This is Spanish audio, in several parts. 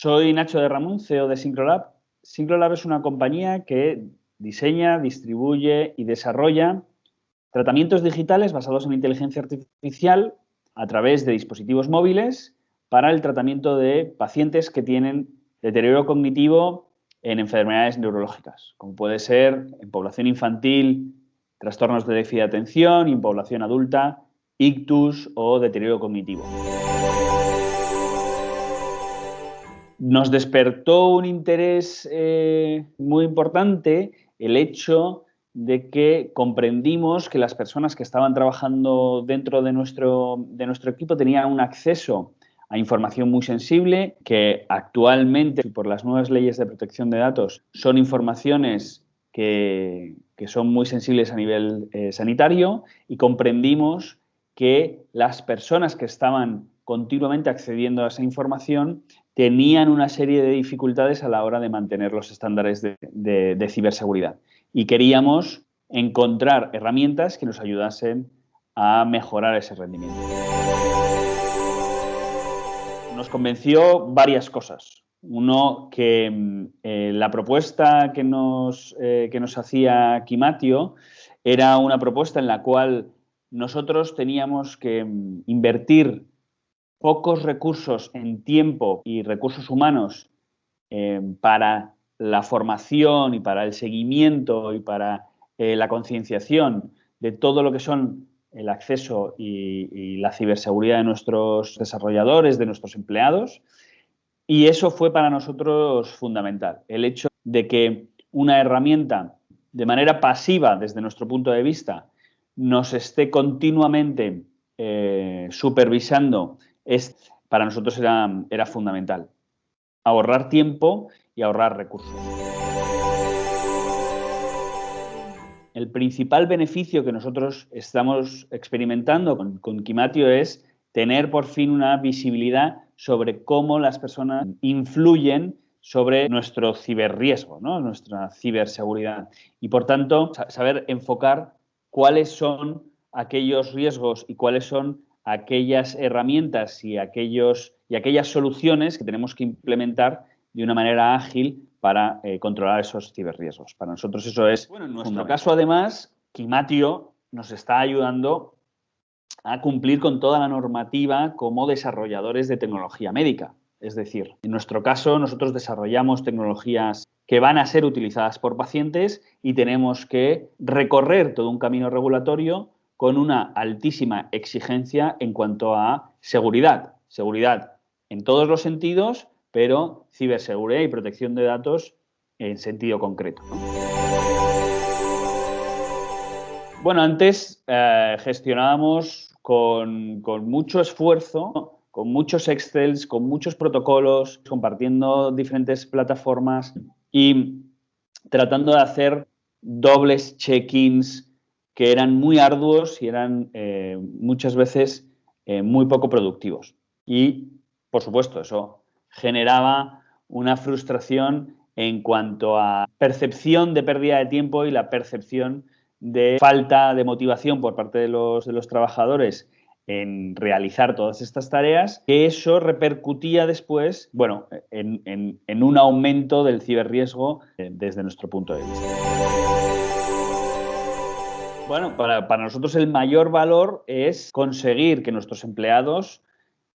Soy Nacho de Ramón, CEO de Syncrolab. Syncrolab es una compañía que diseña, distribuye y desarrolla tratamientos digitales basados en inteligencia artificial a través de dispositivos móviles para el tratamiento de pacientes que tienen deterioro cognitivo en enfermedades neurológicas, como puede ser en población infantil, trastornos de déficit de atención, y en población adulta, ictus o deterioro cognitivo. Nos despertó un interés muy importante el hecho de que comprendimos que las personas que estaban trabajando dentro de nuestro equipo tenían un acceso a información muy sensible, que actualmente, por las nuevas leyes de protección de datos, son informaciones que son muy sensibles a nivel sanitario, y comprendimos que las personas que estaban continuamente accediendo a esa información tenían una serie de dificultades a la hora de mantener los estándares de ciberseguridad. Y queríamos encontrar herramientas que nos ayudasen a mejorar ese rendimiento. Nos convenció varias cosas. Uno, que la propuesta que nos hacía Quimatio era una propuesta en la cual nosotros teníamos que invertir pocos recursos en tiempo y recursos humanos para la formación y para el seguimiento y para la concienciación de todo lo que son el acceso y la ciberseguridad de nuestros desarrolladores, de nuestros empleados. Y eso fue para nosotros fundamental. El hecho de que una herramienta, de manera pasiva desde nuestro punto de vista, nos esté continuamente supervisando, para nosotros era fundamental. Ahorrar tiempo y ahorrar recursos. El principal beneficio que nosotros estamos experimentando con Quimatio es tener por fin una visibilidad sobre cómo las personas influyen sobre nuestro ciberriesgo, ¿no? Nuestra ciberseguridad. Y, por tanto, saber enfocar cuáles son aquellos riesgos y cuáles son aquellas herramientas y aquellas soluciones que tenemos que implementar de una manera ágil para controlar esos ciberriesgos. Para nosotros eso es... Bueno, en nuestro caso, además, Quimatio nos está ayudando a cumplir con toda la normativa como desarrolladores de tecnología médica. Es decir, en nuestro caso, nosotros desarrollamos tecnologías que van a ser utilizadas por pacientes y tenemos que recorrer todo un camino regulatorio con una altísima exigencia en cuanto a seguridad. Seguridad en todos los sentidos, pero ciberseguridad y protección de datos en sentido concreto, ¿no? Bueno, antes gestionábamos con mucho esfuerzo, con muchos Excels, con muchos protocolos, compartiendo diferentes plataformas y tratando de hacer dobles check-ins que eran muy arduos y eran muchas veces muy poco productivos. Y, por supuesto, eso generaba una frustración en cuanto a percepción de pérdida de tiempo y la percepción de falta de motivación por parte de los trabajadores en realizar todas estas tareas, que eso repercutía después, bueno, en un aumento del ciberriesgo desde nuestro punto de vista. Bueno, para nosotros el mayor valor es conseguir que nuestros empleados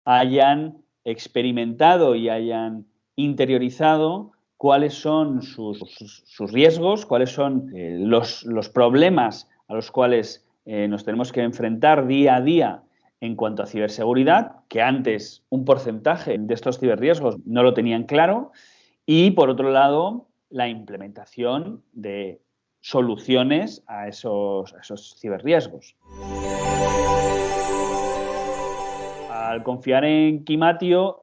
hayan experimentado y hayan interiorizado cuáles son sus riesgos, cuáles son los problemas a los cuales nos tenemos que enfrentar día a día en cuanto a ciberseguridad, que antes un porcentaje de estos ciberriesgos no lo tenían claro, y, por otro lado, la implementación de soluciones a esos ciberriesgos. Al confiar en Quimatio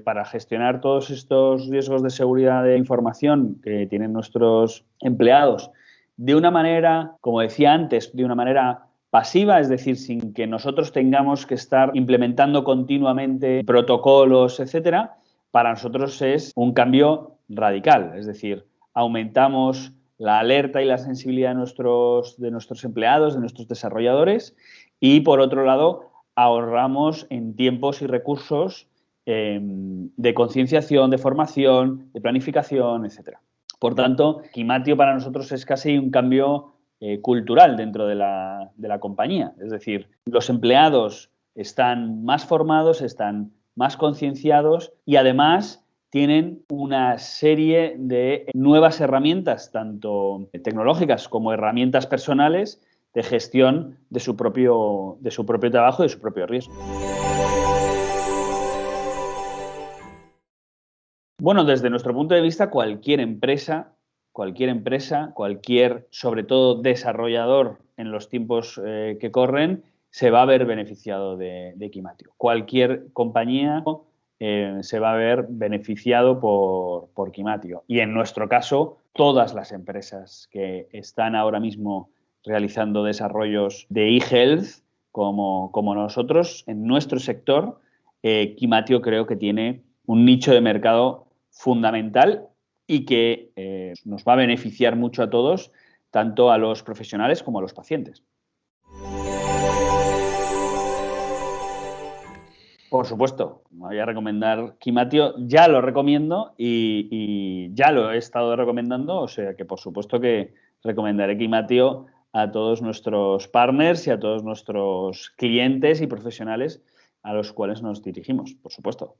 para gestionar todos estos riesgos de seguridad de información que tienen nuestros empleados de una manera, como decía antes, de una manera pasiva, es decir, sin que nosotros tengamos que estar implementando continuamente protocolos, etcétera, para nosotros es un cambio radical. Es decir, aumentamos la alerta y la sensibilidad de nuestros empleados, de nuestros desarrolladores, y, por otro lado, ahorramos en tiempos y recursos de concienciación, de formación, de planificación, etcétera. Por tanto, Quimatio para nosotros es casi un cambio cultural dentro de la compañía. Es decir, los empleados están más formados, están más concienciados y además tienen una serie de nuevas herramientas, tanto tecnológicas como herramientas personales, de gestión de su propio trabajo y de su propio riesgo. Bueno, desde nuestro punto de vista, cualquier empresa, sobre todo desarrollador en los tiempos que corren, se va a ver beneficiado de Quimatio. Cualquier compañía se va a ver beneficiado por Quimatio. Y en nuestro caso, todas las empresas que están ahora mismo realizando desarrollos de eHealth, como nosotros, en nuestro sector, Quimatio creo que tiene un nicho de mercado fundamental y que nos va a beneficiar mucho a todos, tanto a los profesionales como a los pacientes. Por supuesto, me voy a recomendar Quimatio, ya lo recomiendo y ya lo he estado recomendando, o sea que por supuesto que recomendaré Quimatio a todos nuestros partners y a todos nuestros clientes y profesionales a los cuales nos dirigimos, por supuesto.